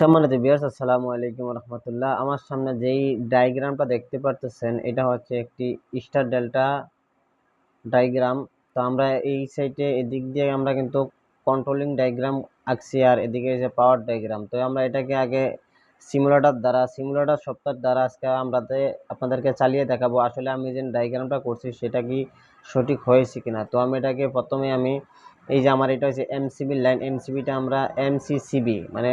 সম্মানিত ভিউয়ার্স, আসসালামু আলাইকুম রহমতুল্লাহ। আমার সামনে যেই ডায়াগ্রামটা দেখতে পারতেছেন, এটা হচ্ছে একটি স্টার ডেল্টা ডায়াগ্রাম। তো আমরা এই সাইডে এদিক দিয়ে আমরা কিন্তু কন্ট্রোলিং ডায়াগ্রাম আঁকছি, আর এদিকে যে পাওয়ার ডায়াগ্রাম। তো আমরা এটাকে আগে সিমুলেটর সফটওয়্যার দ্বারা আজকে আপনাদেরকে চালিয়ে দেখাবো আসলে আমি যে ডায়াগ্রামটা করছি সেটা কি সঠিক হয়েছে কিনা। তো আমি এটাকে প্রথমে এই যে আমার এটা হচ্ছে এমসিবি লাইন, এমসিবিটা আমরা এমসিসিবি মানে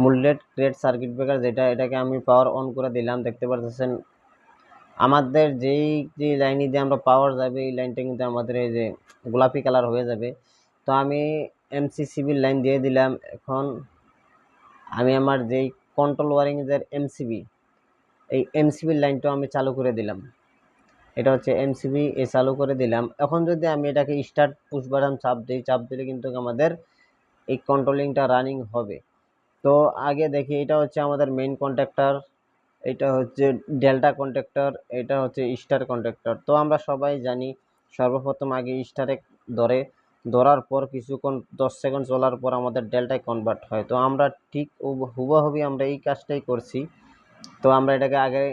মুললেট ক্রিয়েট সার্কিট ব্রেকার, এটাকে আমি পাওয়ার অন করে দিলাম। দেখতে পাচ্ছেন আমাদের যে লাইনে দিয়ে আমরা পাওয়ার যাবে এই লাইনটা কিন্তু আমাদের এই যে গোলাপি কালার হয়ে যাবে। তো আমি এমসিসিবির লাইন দিয়ে দিলাম। এখন আমি আমার যেই কন্ট্রোল ওয়ারিং এর এমসিবি, এই এমসিবির লাইনটা আমি চালু করে দিলাম। এটা হচ্ছে এমসিবি চালু করে দিলাম। এখন যদি আমি এটাকে স্টার্ট পুশ বাটন চাপ দিলে কিন্তু আমাদের এই কন্ট্রোলিংটা রানিং হবে। তো আগে দেখি, এটা হচ্ছে আমাদের মেইন কন্ট্যাক্টর, এটা হচ্ছে ডেল্টা কন্ট্যাক্টর, এটা হচ্ছে স্টার কন্ট্যাক্টর। তো আমরা সবাই জানি সর্বপ্রথম আগে স্টারে ধরার পর কিছুক্ষণ 10 সেকেন্ড চলার পর আমাদের ডেল্টায় কনভার্ট হয়। তো আমরা ঠিক হুবহুবই আমরা এই কাজটাই করছি। তো আমরা এটাকে আগে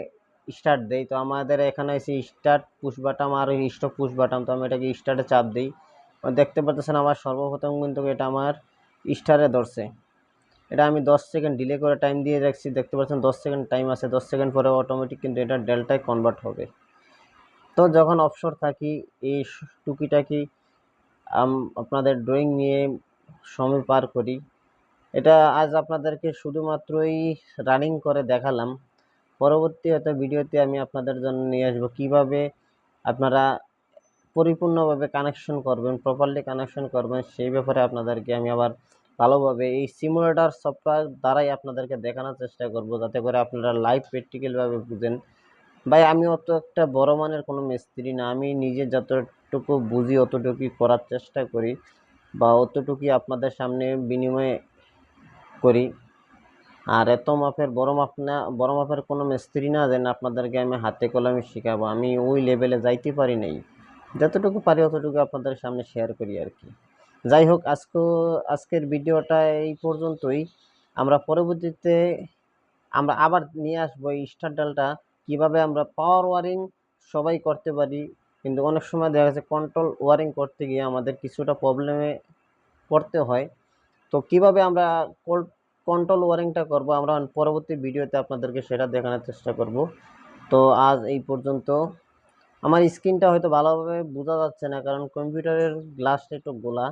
স্টার্ট দেই। তো আমাদের এখানে এসে স্টার্ট পুশ বাটন আর স্টপ পুশ বাটন। তো আমি এটাকে স্টার্টে চাপ দিই। দেখতে পাচ্ছেন আমার সর্বপ্রথম কিন্তু এটা আমার স্টারে ধরছে। এটা আমি 10 সেকেন্ড ডিলে করে টাইম দিয়ে রাখছি। দেখতে পাচ্ছেন 10 সেকেন্ড টাইম আছে, 10 সেকেন্ড পরে অটোমেটিক কিন্তু এটা ডেল্টায় কনভার্ট হবে। তো যখন অবসর থাকি এই টুকিটাকি আপনাদের ড্রয়িং নিয়ে সময় পার করি। এটা আজ আপনাদেরকে শুধুমাত্রই রানিং করে দেখালাম। পরবর্তী হয়তো ভিডিওতে আমি আপনাদের জন্য নিয়ে আসবো কিভাবে আপনারা পরিপূর্ণভাবে কানেকশন করবেন, প্রপারলি কানেকশন করবেন, সেই ব্যাপারে আপনাদেরকে আমি আবার ভালোভাবে এই সিমুলেটর সফটওয়্যার দ্বারাই আপনাদেরকে দেখানোর চেষ্টা করব, যাতে করে আপনারা লাইভ প্র্যাকটিক্যালভাবে বুঝেন। ভাই আমি অত একটা বড় মানের কোনো মিস্ত্রি না, আমি নিজে যতটুকু বুঝি অতটুকুই করার চেষ্টা করি বা অতটুকুই আপনাদের সামনে বিনিময়ে করি। আর এত মাপের বড় মাপের কোনো মিস্ত্রি না যেন আপনাদেরকে আমি হাতে কলমে শেখাবো। আমি ওই লেভেলে যাইতে পারি নাই, যতটুকু পারি অতটুকু আপনাদের সামনে শেয়ার করি আর কি। যাই হোক, আজকের ভিডিওটা এই পর্যন্তই। আমরা পরবর্তীতে আমরা আবার নিয়ে আসবো এই স্টার ডালটা কীভাবে আমরা পাওয়ার ওয়ারিং সবাই করতে পারি, কিন্তু অনেক সময় দেখা যাচ্ছে কন্ট্রোল ওয়ারিং করতে গিয়ে আমাদের কিছুটা প্রবলেমে পড়তে হয়। তো কিভাবে আমরা কন্ট্রোল ওয়ারিংটা করব আমরা পরবর্তী ভিডিওতে আপনাদেরকে সেটা দেখানোর চেষ্টা করব। তো আজ এই পর্যন্ত। আমার স্ক্রিনটা হয়তো ভালোভাবে বোঝা যাচ্ছে না, কারণ কম্পিউটারের গ্লাসটা একটু গোলা।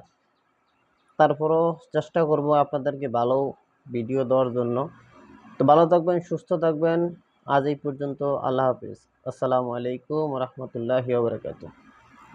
তারপরও চেষ্টা করব আপনাদেরকে ভালো ভিডিও দেওয়ার জন্য। তো ভালো থাকবেন, সুস্থ থাকবেন। আজ এই পর্যন্ত। আল্লাহ হাফিজ। আসসালামু আলাইকুম রহমতুল্লাহি ওয়া বারাকাতুহু।